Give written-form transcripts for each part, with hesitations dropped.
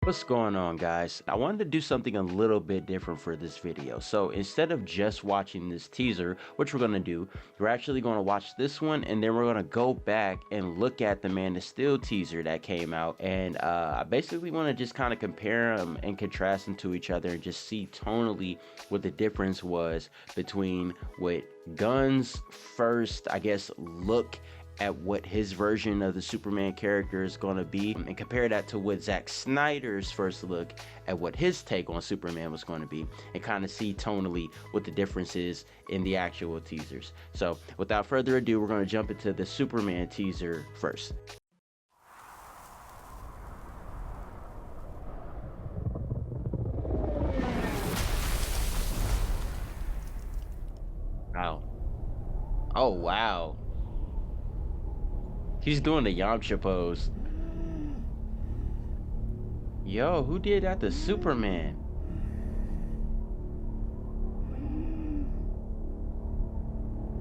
What's going on, guys? I wanted to do something a little bit different for this video. So instead of just watching this teaser, which we're going to do, we're actually going to watch this one, and then we're going to go back and look at the Man of Steel teaser that came out. And I basically want to just kind of compare them and contrast them to each other and just see tonally what the difference was between what Gunn's first, I guess, look at what his version of the Superman character is going to be, and compare that to what Zack Snyder's first look at what his take on Superman was going to be, and kind of see tonally what the difference is in the actual teasers. So without further ado, we're going to jump into the Superman teaser first. Wow. Oh wow. He's doing the Yamcha pose. Yo, who did that to Superman?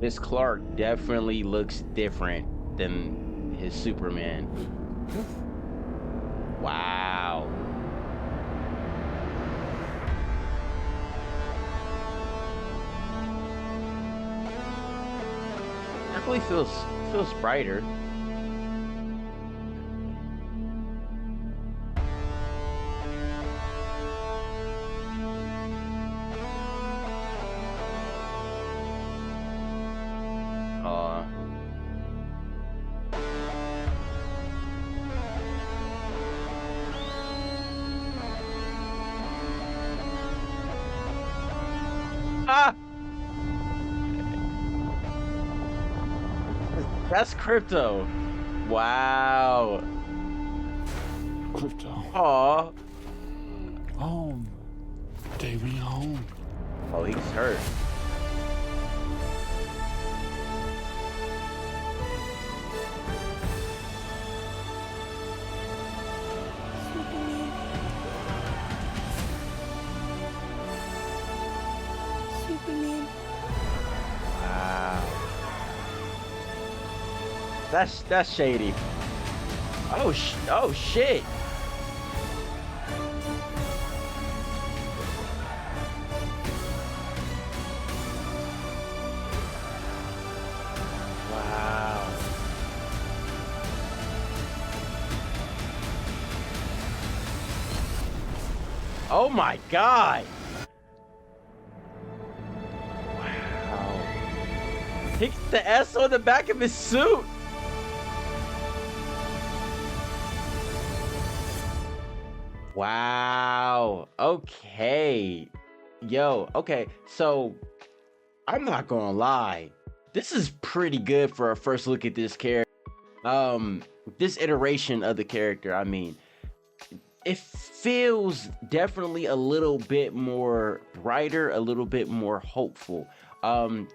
This Clark definitely looks different than his Superman. Wow. Definitely feels brighter. Ah! That's Crypto. Wow. Crypto. Aw. Home. Take me home. Oh, he's hurt. Superman. Wow. That's shady. Oh shit. Wow. Oh my god. Wow. He got the S on the back of his suit. Wow. Okay. Yo, okay. So I'm not gonna lie. This is pretty good for a first look at this character. This iteration of the character, I mean, it feels definitely a little bit more brighter, a little bit more hopeful.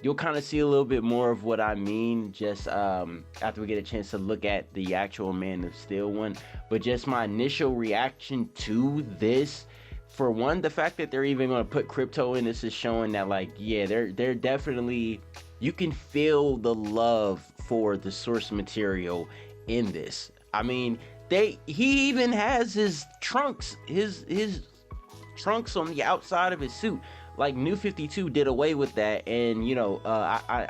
You'll kind of see a little bit more of what I mean just after we get a chance to look at the actual Man of Steel one. But just my initial reaction to this, for one, the fact that they're even going to put Crypto in this is showing that, like, yeah, they're definitely, you can feel the love for the source material in this. I mean, he even has his trunks, his trunks on the outside of his suit. Like, New 52 did away with that, and you know,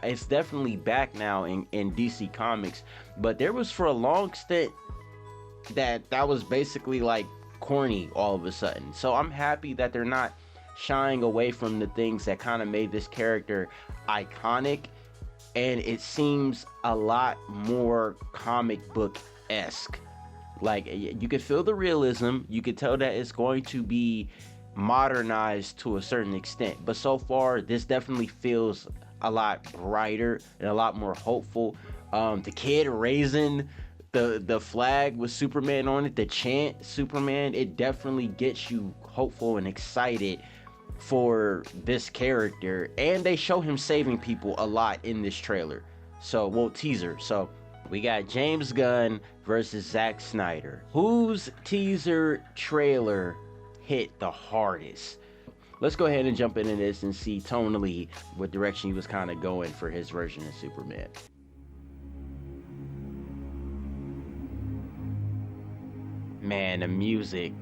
it's definitely back now in DC Comics. But there was, for a long stint, that was basically like corny all of a sudden. So I'm happy that they're not shying away from the things that kind of made this character iconic, and it seems a lot more comic book-esque. Like, you could feel the realism, you could tell that it's going to be modernized to a certain extent, but so far this definitely feels a lot brighter and a lot more hopeful. The kid raising the flag with Superman on it, the chant Superman, it definitely gets you hopeful and excited for this character. And they show him saving people a lot in this trailer, so, well, teaser. So we got James Gunn versus Zack Snyder. Whose teaser trailer hit the hardest? Let's go ahead and jump into this and see tonally what direction he was kind of going for his version of Superman. Man, the music.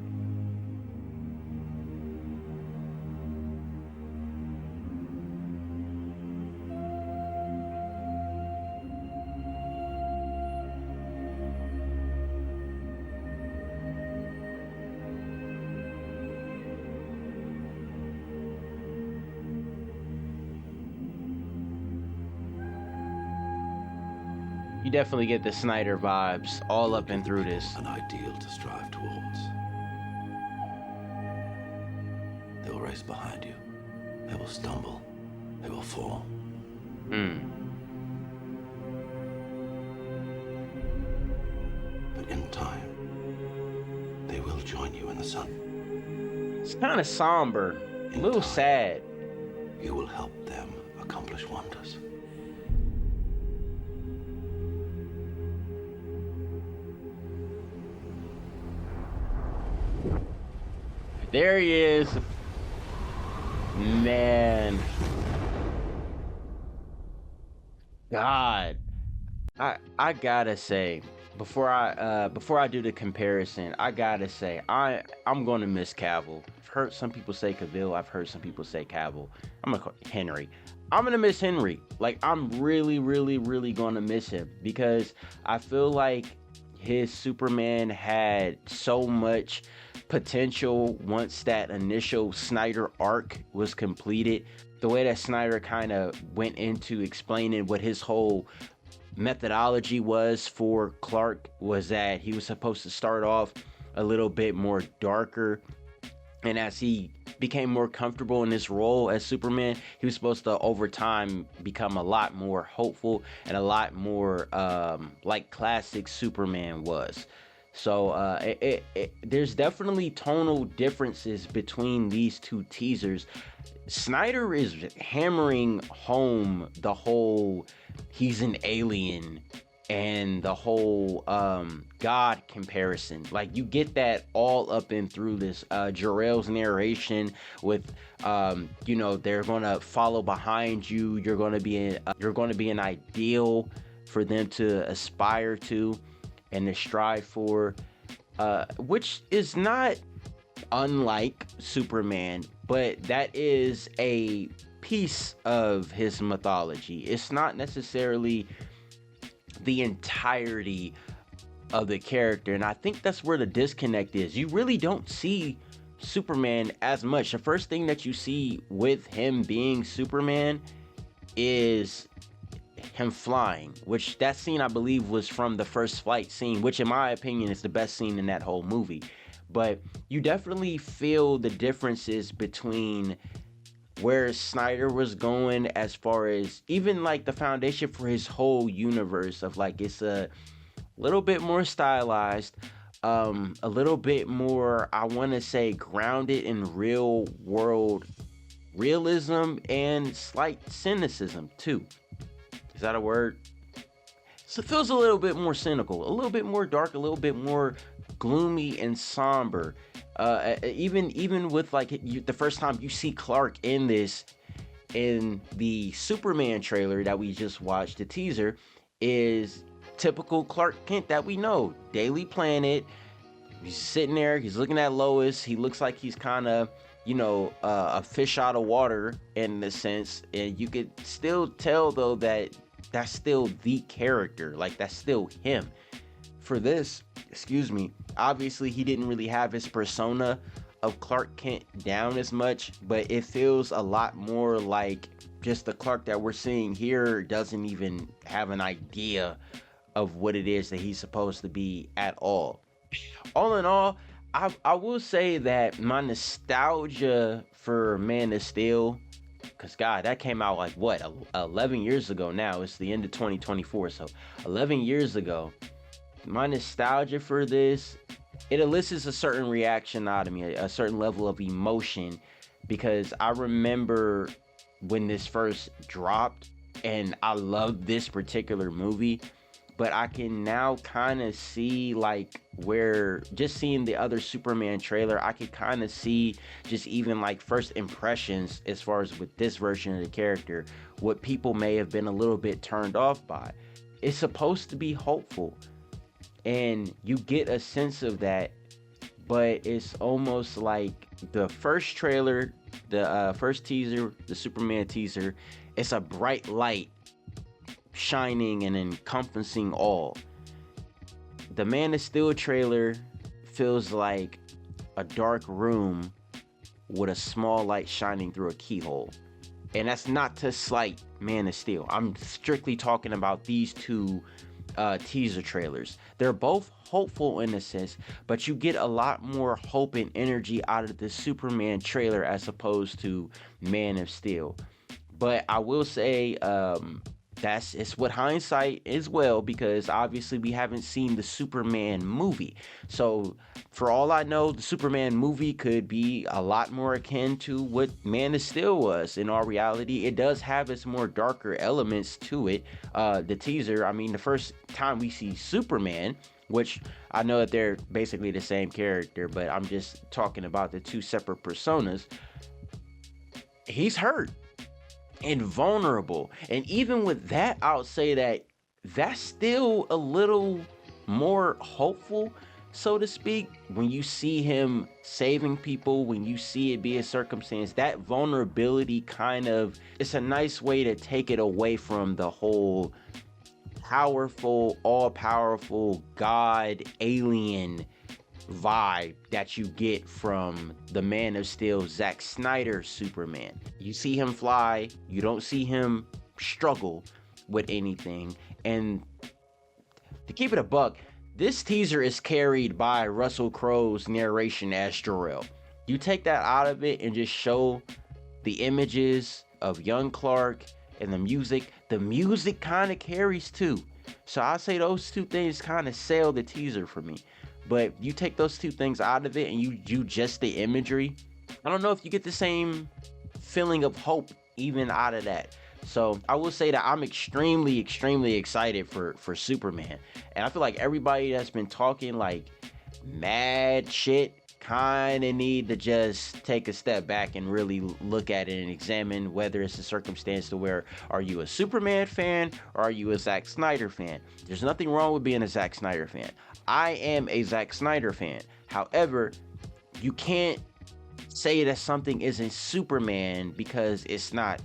You definitely get the Snyder vibes all up and through this. An ideal to strive towards. They will race behind you. They will stumble. They will fall. But in time, they will join you in the sun. It's kind of somber, a little sad. You will help them accomplish wonders. There he is. Man. God. I gotta say, before I do the comparison, I gotta say I'm gonna miss Cavill. I've heard some people say Cavill, I've heard some people say Cavill. I'm gonna call Henry. I'm gonna miss Henry. Like, I'm really gonna miss him, because I feel like his Superman had so much potential once that initial Snyder arc was completed. The way that Snyder kind of went into explaining what his whole methodology was for Clark was that he was supposed to start off a little bit more darker, and as he became more comfortable in this role as Superman, he was supposed to over time become a lot more hopeful and a lot more like classic Superman was. So there's definitely tonal differences between these two teasers. Snyder is hammering home the whole he's an alien and the whole God comparison. Like, you get that all up and through this. Jor-El's narration with you know, they're gonna follow behind you. You're gonna be an ideal for them to aspire to and to strive for, which is not unlike Superman, but that is a piece of his mythology. It's not necessarily the entirety of the character, and I think that's where the disconnect is. You really don't see Superman as much. The first thing that you see with him being Superman is him flying, which that scene I believe was from the first flight scene, which in my opinion is the best scene in that whole movie. But you definitely feel the differences between where Snyder was going, as far as even like the foundation for his whole universe of like, it's a little bit more stylized, a little bit more, I want to say, grounded in real world realism and slight cynicism too. Is that a word? So it feels a little bit more cynical, a little bit more dark, a little bit more gloomy and somber. Even with like the first time you see Clark in this, in the Superman trailer that we just watched, the teaser, is typical Clark Kent that we know. Daily Planet. He's sitting there, he's looking at Lois. He looks like he's kind of, you know, a fish out of water in a sense. And you could still tell though that that's still the character. Like, that's still him. For this, excuse me, obviously he didn't really have his persona of Clark Kent down as much, but it feels a lot more like just the Clark that we're seeing here doesn't even have an idea of what it is that he's supposed to be at all. All in all, I will say that my nostalgia for Man of Steel, because God, that came out like what, 11 years ago now. It's the end of 2024, so 11 years ago. My nostalgia for this, it elicits a certain reaction out of me, a certain level of emotion, because I remember when this first dropped and I loved this particular movie, but I can now kind of see, like, where just seeing the other Superman trailer, I could kind of see just even like first impressions as far as with this version of the character, what people may have been a little bit turned off by. It's supposed to be hopeful, and you get a sense of that, but it's almost like the first trailer, the first teaser, the Superman teaser, it's a bright light shining and encompassing all. The Man of Steel trailer feels like a dark room with a small light shining through a keyhole. And that's not to slight Man of Steel. I'm strictly talking about these two teaser trailers. They're both hopeful in a sense, but you get a lot more hope and energy out of the Superman trailer as opposed to Man of Steel. But I will say, it's what hindsight is, well, because obviously we haven't seen the Superman movie. So for all I know, the Superman movie could be a lot more akin to what Man of Steel was. In all reality, it does have its more darker elements to it. The teaser, I mean, the first time we see Superman, which I know that they're basically the same character, but I'm just talking about the two separate personas. He's hurt and vulnerable, and even with that, I'll say that that's still a little more hopeful, so to speak. When you see him saving people, when you see it be a circumstance, that vulnerability kind of, it's a nice way to take it away from the whole powerful, all-powerful god alien vibe that you get from the Man of Steel Zack Snyder Superman. You see him fly, you don't see him struggle with anything. And to keep it a buck, this teaser is carried by Russell Crowe's narration as Jor-El. You take that out of it and just show the images of young Clark and the music kind of carries too. So I say those two things kind of sell the teaser for me. But you take those two things out of it and you do just the imagery, I don't know if you get the same feeling of hope even out of that. So I will say that I'm extremely excited for Superman. And I feel like everybody that's been talking like mad shit kind of need to just take a step back and really look at it and examine whether it's a circumstance to where, are you a Superman fan or are you a Zack Snyder fan? There's nothing wrong with being a Zack Snyder fan. I am a Zack Snyder fan. However, you can't say that something isn't Superman because it's not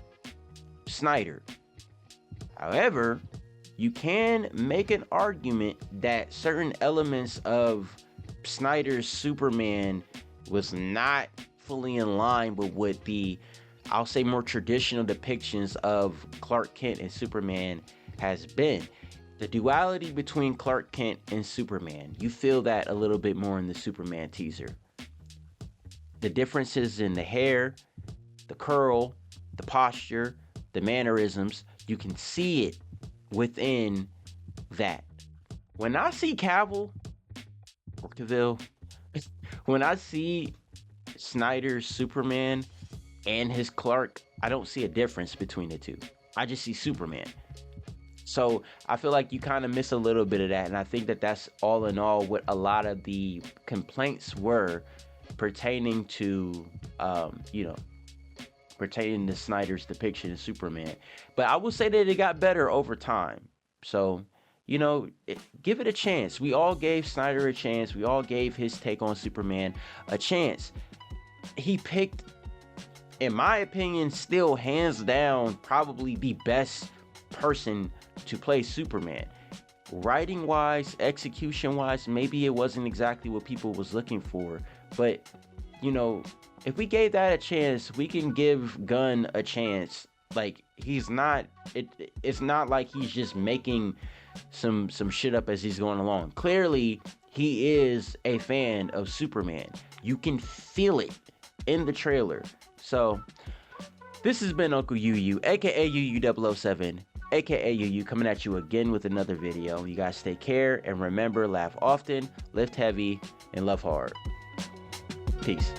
Snyder. However, you can make an argument that certain elements of Snyder's Superman was not fully in line with what the, I'll say, more traditional depictions of Clark Kent and Superman has been. The duality between Clark Kent and Superman, you feel that a little bit more in the Superman teaser. The differences in the hair, the curl, the posture, the mannerisms, you can see it within that. When I see Cavill, when I see Snyder's Superman and his Clark, I don't see a difference between the two. I just see Superman. So I feel like you kind of miss a little bit of that. And I think that that's all in all what a lot of the complaints were pertaining to, pertaining to Snyder's depiction of Superman. But I will say that it got better over time. So, give it a chance. We all gave Snyder a chance. We all gave his take on Superman a chance. He picked, in my opinion, still hands down, probably the best person to play Superman. Writing wise, execution wise, maybe it wasn't exactly what people was looking for, but if we gave that a chance, we can give Gunn a chance. Like, it's not like he's just making some shit up as he's going along. Clearly he is a fan of Superman. You can feel it in the trailer. So this has been Uncle UU, aka UU007, aka UU, coming at you again with another video. You guys take care, and remember, laugh often, lift heavy, and love hard. Peace.